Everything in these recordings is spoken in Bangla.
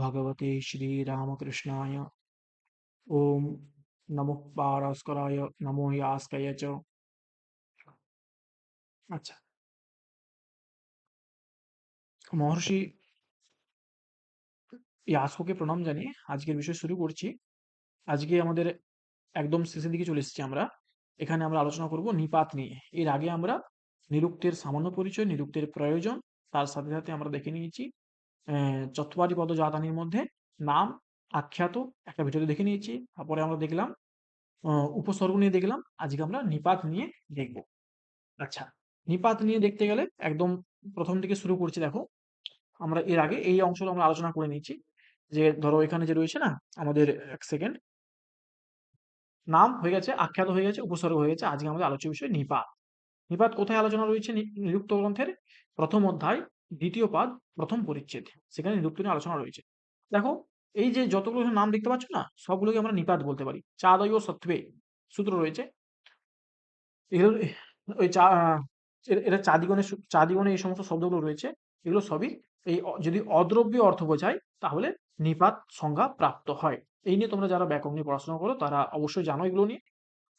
ভগবতে শ্রীরামকৃষ্ণায়। ওম নমঃ পারস্করায় নমো ইয়াস্কায় চ। আচ্ছা, মহর্ষি ইয়াস্ককে প্রণাম জানিয়ে আজকের বিষয় শুরু করছি। আজকে আমাদের একদম শেষের দিকে চলে এসেছি আমরা। এখানে আমরা আলোচনা করব নিপাত নিয়ে। এর আগে আমরা নিরুক্তের সামান্য পরিচয়, নিরুক্তের প্রয়োজন, তার সাথে সাথে আমরা দেখে নিয়েছি চত্বারি পদ জাতানির মধ্যে নাম, আখ্যাত একটা ভিডিওতে দেখে নিয়েছি। তারপরে আমরা দেখলাম উপসর্গ নিয়ে দেখলাম। আজকে আমরা নিপাত নিয়ে দেখব। আচ্ছা, নিপাত নিয়ে দেখতে গেলে একদম প্রথম থেকে শুরু করছি। দেখো, আমরা এর আগে এই অংশটা আমরা আলোচনা করে নিচ্ছি। যে ধরো এখানে যে রয়েছে না আমাদের, এক সেকেন্ড, নাম হয়ে গেছে, আখ্যাত হয়ে গেছে, উপসর্গ হয়ে গেছে। আজকে আমাদের আলোচ্য বিষয় নিপাত। নিপাত কোথায় আলোচনা রয়েছে? নিরুক্ত গ্রন্থের প্রথম অধ্যায়, দ্বিতীয় পাদ, প্রথম পরিচ্ছেদ। সেখানে নিরুক্ত নিয়ে আলোচনা রয়েছে। দেখো, এই যে যতগুলো নাম দেখতে পাচ্ছ না, সবগুলোকে আমরা নিপাত বলতে পারি। চাদয় সত্ত্বে সূত্র রয়েছে। এগুলো ওই এটা চাদিগণে এই সমস্ত শব্দগুলো রয়েছে। এগুলো সবই এই যদি অদ্রব্য অর্থ বোঝায় তাহলে নিপাত সংজ্ঞা প্রাপ্ত হয়। এই নিয়ে তোমরা যারা ব্যাকরণ নিয়ে পড়াশোনা করো তারা অবশ্যই জানো এগুলো নিয়ে।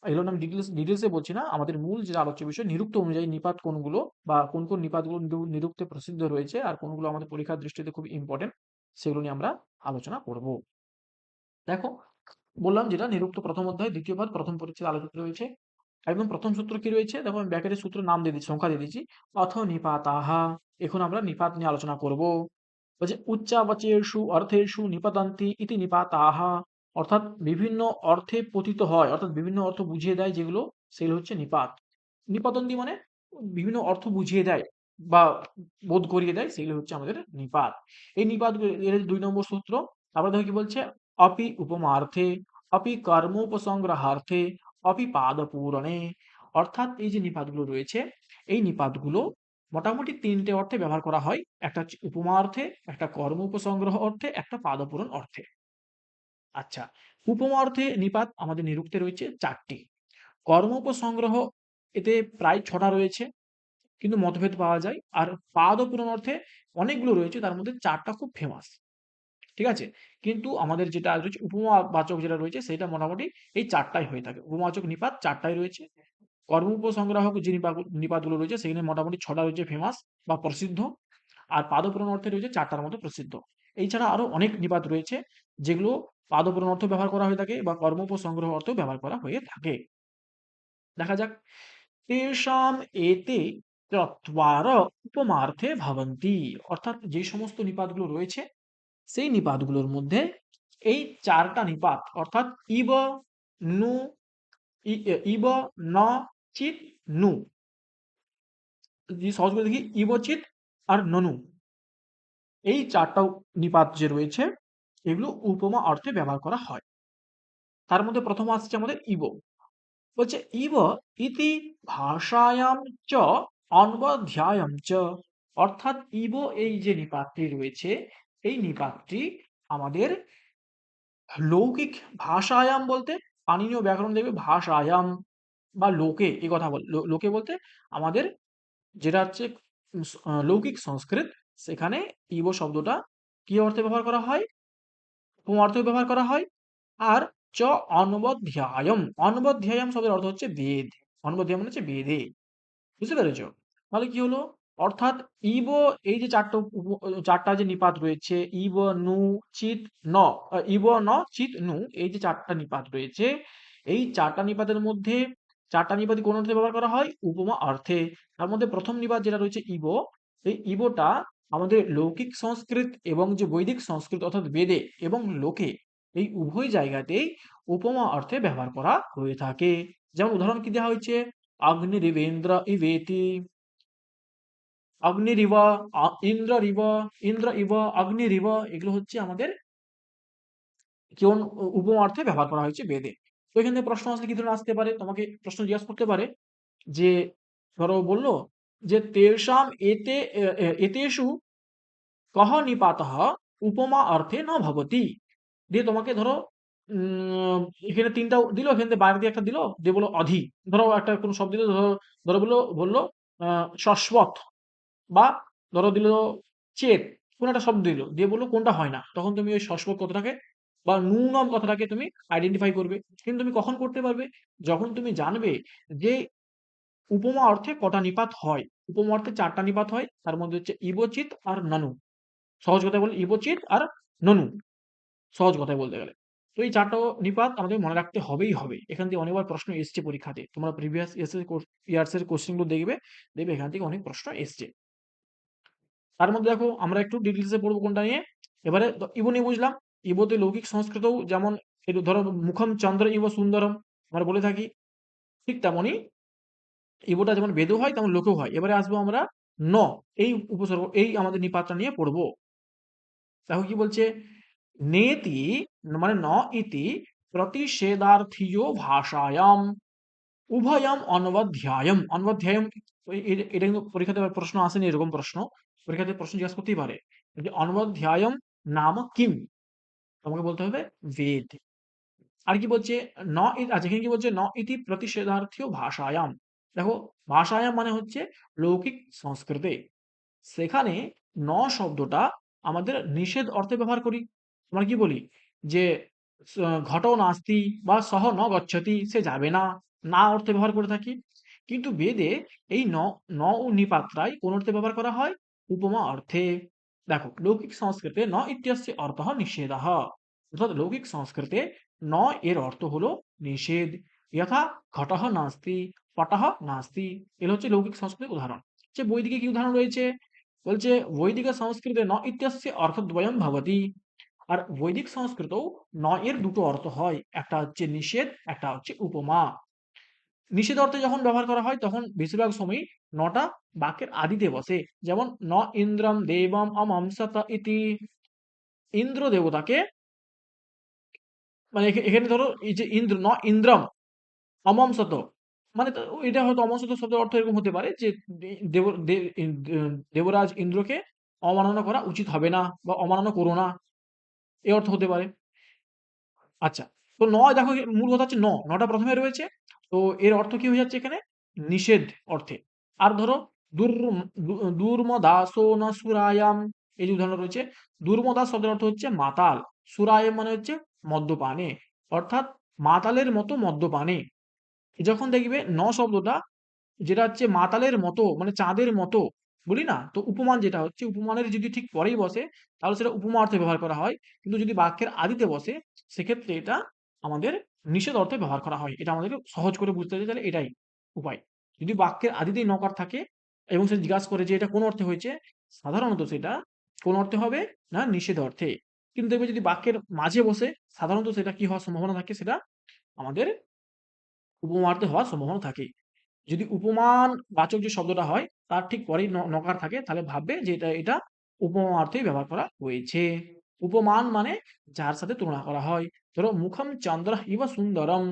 এগুলো আমি ডিটেলসে বলছি না। আমাদের মূল যে আলোচ্য বিষয় নিরুক্ত অনুযায়ী নিপাত কোনগুলো, বা কোন কোন নিপাতগুলো নিরুক্তে প্রসিদ্ধ রয়েছে, আর কোনগুলো আমাদের পরীক্ষার দৃষ্টিতে খুব ইম্পর্টেন্ট, সেগুলো নিয়ে আমরা আলোচনা করব। দেখো, বললাম যেটা নিরুক্ত প্রথম অধ্যায় দ্বিতীয় পাদ প্রথম পরিচ্ছেদ আলোচিত রয়েছে। একদম প্রথম সূত্র কি রয়েছে? দেখো, আমি ব্র্যাকেটের সূত্র নাম দিয়ে দিচ্ছি, সংখ্যা দিয়ে দিচ্ছি। অথ নিপাতাহা। এখন আমরা নিপাত নিয়ে আলোচনা করব। বলছে উচ্চাবাচেষু অর্থেষু নিপাতান্তি ইতি নিপাতাহা। অর্থাৎ বিভিন্ন অর্থে পতিত হয়, অর্থাৎ বিভিন্ন অর্থ বুঝিয়ে দেয় যেগুলো, সেগুলো হচ্ছে নিপাত। নিপাতন্তি মানে বিভিন্ন অর্থ বুঝিয়ে দেয় বা বোধ করিয়ে দেয়, সেগুলো হচ্ছে আমাদের নিপাত। এই নিপাত এর 2 নম্বর সূত্র। তারপরে দেখো কি বলছে, অপি উপমার্থে, অপি কর্মোপসংগ্রহার্থে, অপি পাদপূরণে। অর্থাৎ এই যে নিপাতগুলো রয়েছে, এই নিপাতগুলো মোটামুটি 3টে অর্থে ব্যবহার করা হয়। একটা হচ্ছে উপমা অর্থে, একটা কর্ম উপসংগ্রহ অর্থে, একটা পাদপূরণ অর্থে। আচ্ছা, উপমা অর্থে নিপাত আমাদের নিরুক্তে রয়েছে 4টি। কর্ম উপসংগ্রহ এতে প্রায় 6টা রয়েছে, কিন্তু মতভেদ পাওয়া যায়। আর পাদপূরণ অর্থে অনেকগুলো রয়েছে, তার মধ্যে 4টা খুব ফেমাস। ঠিক আছে? কিন্তু আমাদের যেটা রয়েছে উপমাবাচক যেটা রয়েছে সেটা মোটামুটি এই 4টাই হয়ে থাকে। উপমাবাচক নিপাত 4টাই রয়েছে। কর্ম উপসংগ্রাহক যে নিপাতগুলো রয়েছে সেখানে মোটামুটি 6টা রয়েছে ফেমাস বা প্রসিদ্ধ। আর পাদপূরণ অর্থে রয়েছে 4টার মতো প্রসিদ্ধ। এছাড়া আরো অনেক নিপাত রয়েছে যেগুলো পাদপূরণ অর্থ ব্যবহার করা হয়ে থাকে বা কর্ম উপসংগ্রহ অর্থেও ব্যবহার করা হয়ে থাকে। দেখা যাক। তেষাম এতে চত্বার উপমার্থে ভবন্তি। অর্থাৎ যে সমস্ত নিপাতগুলো রয়েছে সেই নিপাতগুলোর মধ্যে এই 4টা নিপাত, অর্থাৎ ইব, নু, ইব, ন, চিত, নু। যদি সহজ করে দেখি, ইবচিত আর ননু, এই 4টা নিপাত যে রয়েছে এগুলো উপমা অর্থে ব্যবহার করা হয়। তার মধ্যে প্রথম আসছে আমাদের ইব। বলছে ইব ইতি ভাষায়াম চ অনবধ্যায়াম চ। অর্থাৎ ইব, এই যে নিপাতটি রয়েছে, এই নিপাতটি আমাদের লৌকিক ভাষায়াম বলতে, পাণিনীয় ব্যাকরণ দেখবে ভাষায়াম বা লোকে, এই কথা বল, লোকে বলতে আমাদের যেটা হচ্ছে লৌকিক সংস্কৃত, সেখানে ইব শব্দটা কি অর্থে ব্যবহার করা হয়? কোন অর্থে ব্যবহার করা হয়? আর চ অনবধ্যায়ম, অনবধ্যায়ম শব্দের অর্থ হচ্ছে বেদ। অনবধ্যায়ম মানে হচ্ছে বেদে। বুঝতে পেরেছ? তাহলে কি হলো? অর্থাৎ ইব, এই যে 4টা যে নিপাত রয়েছে, ইব, নু, চিত, ন, ইব, ন, চিত, নু, এই যে 4টা নিপাত রয়েছে, এই 4টা নিপাতের মধ্যে 4টা নিপাতই কোন অর্থে ব্যবহার করা হয়? উপমা অর্থে। তার মধ্যে প্রথম নিপাত যেটা রয়েছে ইব, এই ইবটা আমাদের লৌকিক সংস্কৃত এবং যে বৈদিক সংস্কৃত অর্থাৎ বেদে এবং লোকে, এই উভয় জায়গাতেই উপমা অর্থে ব্যবহার করা হয়ে থাকে। যেমন উদাহরণ কি দেওয়া হয়েছে? অগ্নিরিবেন্দ্র ইবেতি, অগ্নিরিব, ইন্দ্রিব, ইন্দ্র ইব, অগ্নিরিব, এগুলো হচ্ছে আমাদের কোন উপমার্থে ব্যবহার করা হয়েছে বেদে। তো এখান থেকে প্রশ্ন আসলে কি ধরনের আসতে পারে? তোমাকে প্রশ্ন জিজ্ঞাসা করতে পারে যে, ধরো বললো যে তেষাম এতে এতেষু কহ নিপাতঃ উপমা অর্থে ন ভবতি। দিয়ে তোমাকে ধরো উম, এখানে 3টা দিল, এখান থেকে বাইরে দিয়ে একটা দিল, দিয়ে বলো অধি। ধরো একটা কোন শব্দ দিল, ধরো ধরো বললো বললো শশ্বত, বা ধরো দিল চেত। কোনো একটা শব্দ দিল, দিয়ে বললো কোনটা হয় না, তখন তুমি ওই সস্পক কথাটাকে বা ন্যূনম কথাটাকে তুমি আইডেন্টিফাই করবে। কিন্তু তুমি কখন করতে পারবে? যখন তুমি জানবে যে উপমা অর্থে কটা নিপাত হয়। উপমা অর্থে ৪ টা নিপাত হয়। তার মধ্যে হচ্ছে ইবোচিত আর ননু। সহজ কথায় বললে ইবোচিত আর ননু। সহজ কথায় বলতে গেলে। তো এই ৪ টা নিপাত আমাদের মনে রাখতে হবেই হবে। এখান থেকে অনেকবার প্রশ্ন এসছে পরীক্ষাতে। তোমরা প্রিভিয়াস ইয়ার্স এর কোয়েশ্চেন গুলো দেখবে, দেখবে এখান থেকে অনেক প্রশ্ন এসছে। তার মধ্যে দেখো আমরা একটু ডিটেইলস এ পড়বো কোনটা নিয়ে। এবারে ইবো নিয়ে বুঝলাম। ইবোতে লৌকিক সংস্কৃতও যেমন এই ধরো মুখম চন্দ্র ইব সুন্দরম আমরা বলে থাকি, ঠিক তেমনই ইবোটা যেমন বেদও হয় তেমন লোকেও হয়। এবারে আসবো আমরা ন, এই উপসর্গ, এই আমাদের নিপাতটা নিয়ে পড়বো। দেখো কি বলছে, নেতি মানে ন ইতি প্রতিষেধার্থীয় ভাষায়াম উভয়ম অনবধ্যায়ম। অনবধ্যায়ম এটা কিন্তু পরীক্ষাতে আবার প্রশ্ন আসেনি, এরকম প্রশ্ন পরীক্ষাতে প্রশ্ন জিজ্ঞাসা করতেই পারে যে অনবধ্যায়ম নাম কিম, তোমাকে বলতে হবে বেদ। আর কি বলছে আচ্ছা এখানে কি বলছে ন ইতি প্রতিষেধার্থীয় ভাষায়াম। দেখো ভাষায়াম মানে হচ্ছে লৌকিক সংস্কৃতে, সেখানে ন শব্দটা আমাদের নিষেধ অর্থে ব্যবহার করি। আমরা কি বলি যে ঘটো নাস্তি বা সহ ন গচ্ছতি, সে যাবে না, না অর্থে ব্যবহার করে থাকি। কিন্তু বেদে এই ন ও নিপাত্রায় কোন অর্থে ব্যবহার করা হয়? উপমা অর্থে। দেখো লৌকিক সংস্কৃতে ন ইত্যস্য অর্থ নিষেধः, অর্থাৎ লৌকিক সংস্কৃতে ন এর অর্থ হলো নিষেধ। যথা ঘটঃ নাস্তি, পটঃ নাস্তি, এগুলো হচ্ছে লৌকিক সংস্কৃতির উদাহরণ। যে বৈদিকে কি উদাহরণ রয়েছে? বলছে বৈদিক সংস্কৃতে ন ইত্যস্য অর্থদ্বয়ম ভবতি। আর বৈদিক সংস্কৃতেও ন এর দুটো অর্থ হয়, একটা হচ্ছে নিষেধ, একটা হচ্ছে উপমা। নিষেধ অর্থে যখন ব্যবহার করা হয় তখন বেশিরভাগ সময়ই নটা বাক্যের আদিতে বসে। যেমন ন ইন্দ্রম দেবম অমংসত ইতি, ইন্দ্র দেবতাকে, মানে এখানে ধরো এই যে ইন্দ্র ন ইন্দ্রম অমংসত, মানে এটা হয়তো অমংসত শব্দের অর্থ এরকম হতে পারে যে দেব দেবরাজ ইন্দ্রকে অমাননা করা উচিত হবে না বা অমাননা করো না, এই অর্থ হতে পারে। আচ্ছা, তো নয় দেখো মূল কথা হচ্ছে নটা প্রথমে রয়েছে। তো এর অর্থ কি হয়ে যাচ্ছে এখানে? নিষেধ অর্থে। আর ধরো দুর্মদাসো না সুরায়াম, এই যে উদাহরণ রয়েছে, দুর্মদাস শব্দের অর্থ হচ্ছে মাতাল, সুরায়াম মানে হচ্ছে মদ্যপানে, অর্থাৎ মাতালের মতো মদ্যপানে। যখন দেখবে শব্দটা যেটা হচ্ছে মাতালের মতো মানে চাঁদের মতো বলি না, তো উপমান যেটা হচ্ছে উপমানের যদি ঠিক পরেই বসে তাহলে সেটা উপমা অর্থে ব্যবহার করা হয়। কিন্তু যদি বাক্যের আদিতে বসে সেক্ষেত্রে এটা আমাদের নিষেধ অর্থে ব্যবহার করা হয়। এটা আমাদেরকে সহজ করে বুঝতে হবে, তাহলে এটাই উপায়। যদি বাক্যের আদিতেই নকার থাকে এবং সে জিজ্ঞাসা করে যে এটা কোন অর্থে হয়েছে, সাধারণত সেটা কোন অর্থে হবে না নিষেধ অর্থে। কিন্তু দেখবে যদি বাক্যের মাঝে বসে সাধারণত সেটা কি হওয়ার সম্ভাবনা থাকে, সেটা আমাদের উপমা অর্থে হওয়ার সম্ভাবনা থাকে। যদি উপমান বাচক যে শব্দটা হয় তার ঠিক পরেই নকার থাকে তাহলে ভাববে যে এটা উপমা অর্থেই ব্যবহার করা হয়েছে। উপমান মানে যার সাথে তুলনা করা হয়। ধরো মুখম চন্দ্র ইব সুন্দরম,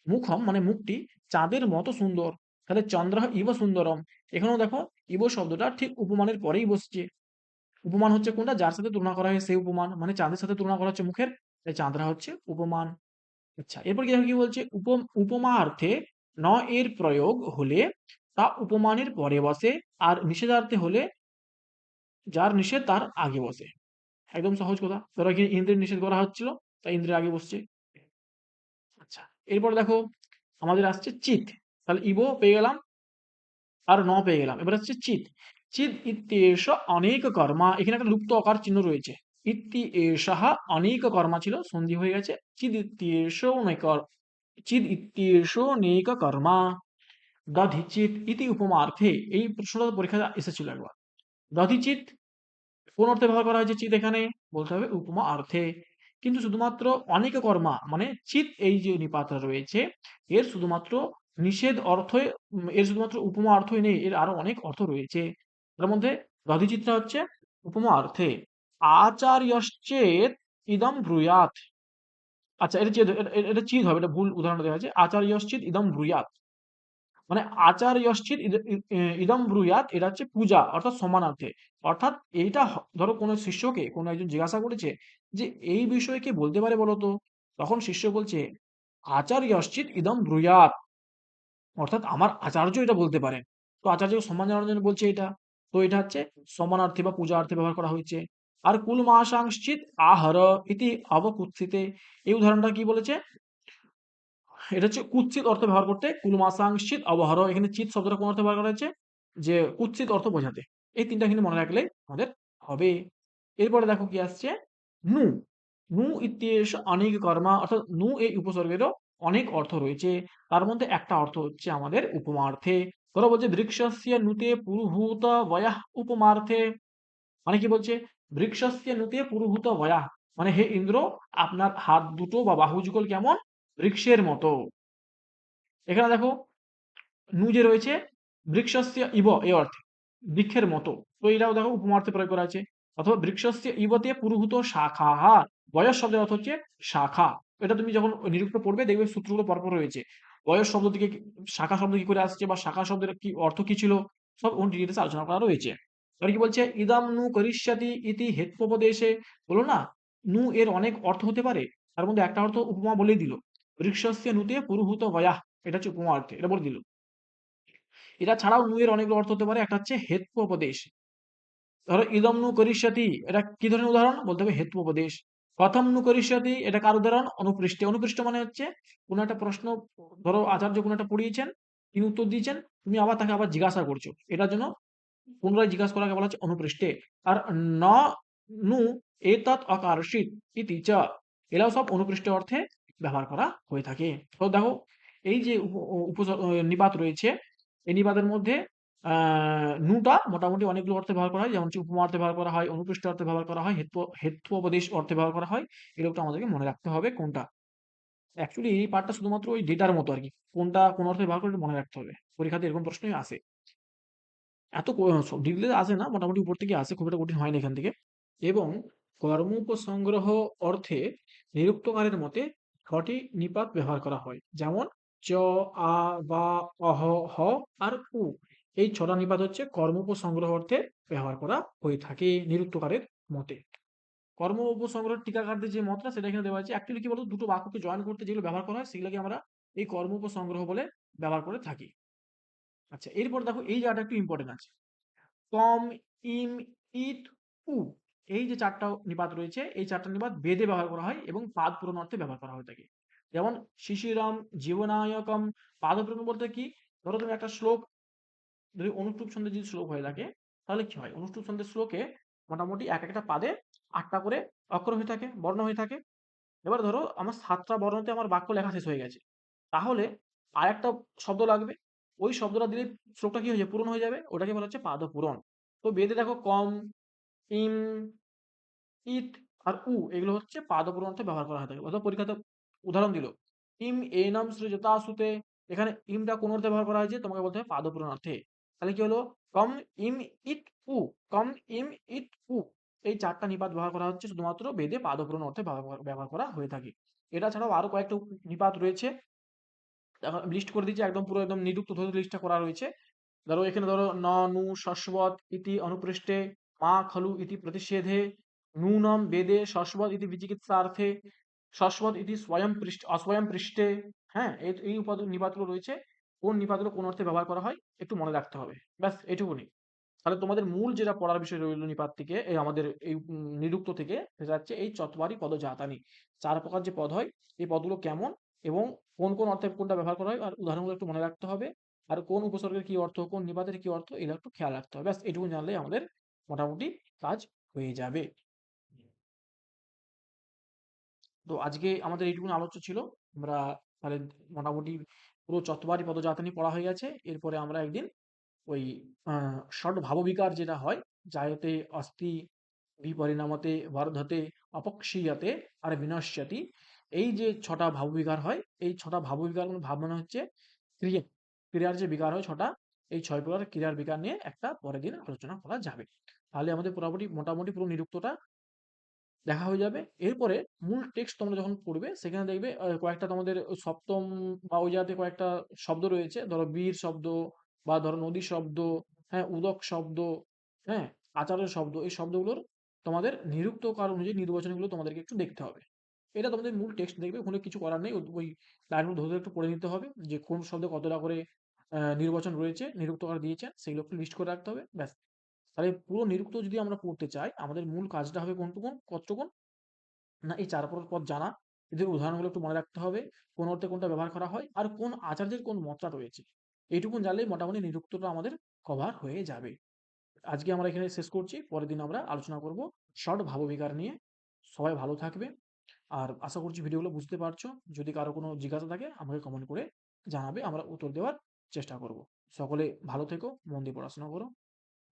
মুখম মানে মুখটি চাঁদের মতো সুন্দর, তাহলে চন্দ্র ইব সুন্দরম, এখানেও দেখো ইব শব্দটা ঠিক উপমানের পরেই বসছে। উপমান হচ্ছে কোনটা? যার সাথে তুলনা করা হয় সেই উপমান, মানে চাঁদের সাথে তুলনা করা হচ্ছে মুখের, তাই চাঁদরা হচ্ছে উপমান। আচ্ছা এরপর কি দেখো কি বলছে, উপমার্থে ন এর প্রয়োগ হলে তা উপমানের পরে বসে, আর নিষেধার্থে হলে যার নিষেধ তার আগে বসে। একদম সহজ কথা। ধরো এখানে ইন্দ্রের নিষেধ করা হচ্ছিল, তাই ইন্দ্রের আগে বসছে। আচ্ছা এরপর দেখো আমাদের আসছে চিত, তাহলে ইবো পেয়ে গেলাম আর ন পেয়ে গেলাম। এবার হচ্ছে চিত। চিত ইত্যেষ অনেক কর্মা, এখানে একটা লুপ্ত অকার চিহ্ন রয়েছে। ইতি এষাহ অনেক কর্মা ছিল, সন্ধি হয়ে গেছে। চিদ ইত্যেষ অনেক, চিদ ইত্যেষ অনেক কর্মা দধিচিত ইতি উপমার্থে, এই প্রশ্নটা পরীক্ষায় এসেছিল একবার। দধিচিত কোন অর্থে ব্যবহার করা হয়েছে চিত এখানে? বলতে হবে উপমা অর্থে। কিন্তু শুধুমাত্র অনেক কর্মা মানে চিত এই যে নিপাতটা রয়েছে এর শুধুমাত্র নিষেধ অর্থে, এর শুধুমাত্র উপমা অর্থই নেই, এর আরো অনেক অর্থ রয়েছে। তার মধ্যে দধিচিত্রা হচ্ছে উপমা অর্থে। আচার্যশ্চেত ইদম ব্রূয়াত, আচ্ছা এটা চেদ, এটা চিত হবে, এটা ভুল উদাহরণ দেওয়া হয়েছে। আচার্যশ্চিত ইদম ব্রূয়াত মানে আচার্যশ্চিত ইদম ব্রূয়াত, এটা হচ্ছে পূজা অর্থাৎ সমানার্থে। অর্থাৎ এইটা ধরো কোনো শিষ্যকে কোনো একজন জিজ্ঞাসা করেছে যে এই বিষয়ে কে বলতে পারে বলো তো, তখন শিষ্য বলছে আচার্যশ্চিত ইদম ব্রূয়াত, অর্থাৎ আমার আচার্য এটা বলতে পারেন। তো আচার্যকে সম্মান জানানোর জন্য বলছে এটা। তো এটা হচ্ছে সমানার্থী বা পূজার্থে ব্যবহার করা হয়েছে। আর কুল মাসাংশ্চিত আহার ইতি অবকুৎসিতে, এই উদাহরণটা কি বলেছে, এটা হচ্ছে কুৎসিত অর্থ ব্যবহার করতে কুল মাসাংশ্চিত অবহার, এখানে চিত শব্দটা কোন অর্থে ব্যবহার করা হয়েছে, যে কুৎসিত অর্থ বোঝাতে। এই তিনটা কিন্তু মনে রাখলেই আমাদের হবে। এরপরে দেখো কি আসছে, নু, নু ইত্যেষ অনেক কর্মা, অর্থাৎ নু এই উপসর্গেরও অনেক অর্থ রয়েছে। তার মধ্যে একটা অর্থ হচ্ছে আমাদের উপমার্থে। ধরো বলছে বৃক্ষস্য নুতে পুরুহূত বয়াহ উপমার্থে, মানে কি বলছে, বৃক্ষস্য নুতে পুরুহূত বয়াহ, মানে হে ইন্দ্র, আপনার হাত দুটো বা বাহু যুগল কেমন, বৃক্ষের মতো। এখানে দেখো নু যে রয়েছে, বৃক্ষস্য ইব এই অর্থে, বৃক্ষের মতো। তো এটাও দেখো উপমার্থে প্রয়োগ করা আছে। অথবা বৃক্ষস্য ইবতে পুরুহূত শাখাহা, বয়স শব্দের অর্থ হচ্ছে শাখা। এটা তুমি যখন নিরুক্ত পড়বে দেখবে সূত্রগুলো পরপর রয়েছে। বয়স শব্দ থেকে শাখা শব্দ কি করে আসছে, বা শাখা শব্দের কি অর্থ কি ছিল, সব ডিটেলস আলোচনা করা রয়েছে। আর কি বলছে, ইদাম নু করিষ্যাতি ইতি হেত্বোপদেশে, বলো না, নু এর অনেক অর্থ হতে পারে, তার মধ্যে একটা অর্থ উপমা বলেই দিল, বৃক্ষস্য নুতে পুরুহূত বয়াহ, এটা হচ্ছে উপমা অর্থে, এটা বলে দিল। এটা ছাড়াও নু এর অনেকগুলো অর্থ হতে পারে, একটা হচ্ছে হেত্বোপদেশ। ধরো ইদম নু করিষ্যতি, এটা কি ধরনের উদাহরণ, বলতে হবে হেত্বোপদেশ। কথম নু করিষ্যতি, এটা কার উদাহরণ, অনুপৃষ্টে। অনুপৃষ্ট মানে হচ্ছে কোন একটা প্রশ্ন, ধরো আচার্য কোন একটা পড়িয়েছেন, তিনি উত্তর দিয়েছেন, তুমি আবার তাকে আবার জিজ্ঞাসা করছো, এটার জন্য পুনরায় জিজ্ঞাসা করাকে বলা হচ্ছে অনুপৃষ্টে। আর ন নু এতৎ অকার্ষিত ইতি চ, এরাও সব অনুপৃষ্ট অর্থে ব্যবহার করা হয়ে থাকে। তো দেখো এই যে নিপাত রয়েছে, এই নিপাতের মধ্যে নুটা মোটামুটি অনেকগুলো অর্থে ব্যবহার করা হয়, যেমন হচ্ছে উপমা অর্থে ব্যবহার করা হয়, অনুপৃষ্ট অর্থে ব্যবহার করা হয়, হেত্বোপদেশ অর্থে ব্যবহার করা হয়। এগুলোটা আমাদেরকে মনে রাখতে হবে কোনটা। অ্যাকচুয়ালি এই পার্টটা শুধুমাত্র ওই ডেটার মতো আর কি, কোনটা কোন অর্থে ব্যবহার করে এটা মনে রাখতে হবে, পরীক্ষাতে এরকম প্রশ্নই আসে। এত ডিটেইলস আসে না, মোটামুটি উপর থেকে আসে, খুব একটা কঠিন হয় না এখান থেকে। এবং কর্মোপসংগ্রহ অর্থে নিরুক্তকারের মতে ছটি নিপাত ব্যবহার করা হয়, যেমন চ, আ, বা, অহ, হ আর উ। এই ছটা নিপাত হচ্ছে কর্মোপসংগ্রহ অর্থে ব্যবহার করা হয়ে থাকে নিরুক্তকারের মতে। কর্ম উপসংগ্রহ টিকাকারদের যে মতটা সেটা এখানে দেওয়া আছে। অ্যাকচুয়ালি কি বলতো, দুটো বাক্যকে জয়েন করতে যেগুলো ব্যবহার করা হয় সেগুলোকে আমরা এই কর্ম উপসংগ্রহ বলে ব্যবহার করে থাকি। আচ্ছা, এরপর দেখো এই জায়গাটা একটু ইম্পর্টেন্ট আছে। কম, ইম, ইত, উ, এই যে চারটা নিপাত রয়েছে, এই চারটা নিপাত বেদে ব্যবহার করা হয় এবং পাদ পূরণ অর্থে ব্যবহার করা হয়ে থাকে। যেমন শিশিরম জীবনায়কম, পাদ পূরণ বলতে কি, ধরো তুমি একটা শ্লোক, যদি অনুষ্ঠুপ ছন্দে যদি শ্লোক হয়ে থাকে, তাহলে কি হয়, অনুষ্ঠুপ ছন্দের শ্লোকে মোটামুটি এক একটা পাদে ৮টা করে অক্ষর হয়ে থাকে, বর্ণ হয়ে থাকে। এবার ধরো আমার ৭টা বর্ণতে আমার বাক্য লেখা শেষ হয়ে গেছে, তাহলে আরেকটা শব্দ লাগবে, ওই শব্দটা দিলে শ্লোকটা কি হয়ে যাবে, পূরণ হয়ে যাবে, ওটাকে বলা হচ্ছে পাদ পূরণ। তো বেদে দেখো কম, ইম, ইত আর উ, এগুলো হচ্ছে পাদ পূরণ অর্থে ব্যবহার করা হয়ে থাকে। অথবা পরীক্ষাতে উদাহরণ দিল, ইম এনম সৃজতা সুতে, এখানে ইমটা কোন অর্থে ব্যবহার করা হয়েছে, তোমাকে বলতে হবে পাদ পূরণ অর্থে। তাহলে কি হলো, কম, ইম, ইট, উ, কম, ইম, ইট, উ, এই চারটা নিপাত ব্যবহার করা হচ্ছে শুধুমাত্র বেদে পাদ পূরণ অর্থে ব্যবহার করা হয়ে থাকে। এটা ছাড়াও আরো কয়েকটা নিপাত রয়েছে, লিস্ট করে দিচ্ছি, একদম পুরো একদম নিরুক্ত ধরে লিস্টটা করা রয়েছে। ধরো এখানে ধরো ন, নু শস্বৎ ইতি অনুপৃষ্টে, মা খলু ইতি প্রতিষেধে, নূনম বেদে শস্বৎ ইতি বিচিকিৎসার্থে, শস্বৎ ইতি স্বয়ং পৃষ্ঠ অস্বয়ং পৃষ্ঠে। হ্যাঁ, এই নিপাতগুলো রয়েছে, কোন নিপাতগুলো কোন অর্থে ব্যবহার করা হয় একটু মনে রাখতে হবে, ব্যাস এটুকুনি। তাহলে তোমাদের মূল যেটা পড়ার বিষয় রইল নিপাত থেকে, এই আমাদের এই নিরুক্ত থেকে, সেটা হচ্ছে এই চত্বারি পদ জাতানি, ৪ প্রকার যে পদ হয়, এই পদগুলো কেমন এবং কোন কোন অর্থে কোনটা ব্যবহার করা হয়, আর উদাহরণগুলো একটু মনে রাখতে হবে। আর কোন উপসর্গের কি অর্থ, কোন নিপাতের কি অর্থ, এগুলো একটু খেয়াল রাখতে হবে। ব্যাস এটুকু জানলেই আমাদের মোটামুটি কাজ হয়ে যাবে। তো আজকে আমাদের এইটুকুন আলোচ্য ছিল। আমরা তাহলে মোটামুটি পুরো চত্বারি পদজাতানি পড়া হয়ে গেছে। এরপরে আমরা একদিন ওই ষট ভাববিকার যেটা হয়, জায়তে অস্তি বিপরিণামতে বর্ধতে অপক্ষীয়তে আর বিনশ্যতি, এই যে ৬টা ভাববিকার হয়, এই ৬টা ভাববিকার ভাব মানে হচ্ছে ক্রিয়া, ক্রিয়ার যে বিকার হয় ৬টা, এই ৬ প্রকার ক্রিয়ার বিকার নিয়ে একটা পরের দিন আলোচনা করা যাবে। তাহলে আমাদের মোটামুটি পুরো নিরুক্তটা দেখা হয়ে যাবে। এরপরে মূল টেক্সট তোমরা যখন পড়বে সেখানে দেখবে কয়েকটা তোমাদের সপ্তম বা ওই জায়গাতে কয়েকটা শব্দ রয়েছে, ধরো বীর শব্দ, বা ধরো নদী শব্দ, হ্যাঁ, উদক শব্দ, হ্যাঁ, আচারের শব্দ, এই শব্দগুলোর তোমাদের নিরুক্ত কার অনুযায়ী নির্বাচনগুলো তোমাদেরকে একটু দেখতে হবে। এটা তোমাদের মূল টেক্সট দেখবে, ওখানে কিছু করার নেই, ওই লাইনগুলো ধরে ধরে একটু পড়ে নিতে হবে, যে কোন শব্দে কতটা করে নির্বাচন রয়েছে, নিরুক্তকার দিয়েছেন, সেগুলো একটু লিস্ট করে রাখতে হবে, ব্যাস। তাহলে পুরো নিরুক্ত যদি আমরা পড়তে চাই, আমাদের মূল কাজটা হবে কতটুকুন? না এই ৪ পদ জানা, এদের উদাহরণগুলো একটু মনে রাখতে হবে, কোন অর্থে কোনটা ব্যবহার করা হয়, আর কোন আচার্যের কোন মতটা রয়েছে। এইটুকুন জানলেই মোটামুটি নিরুক্তটা আমাদের কভার হয়ে যাবে। আজকে আমরা এখানে শেষ করছি। পরের দিন আমরা আলোচনা করব শর্ট ভাববিকার নিয়ে। সবাই ভালো থাকবে। আর আশা করছি ভিডিওগুলো বুঝতে পারছো। যদি কারো কোনো জিজ্ঞাসা থাকে আমাকে কমেন্ট করে জানাবে। আমরা উত্তর দেওয়ার চেষ্টা করব। সকলে ভালো থেকো, মন দিয়ে পড়াশোনা করো।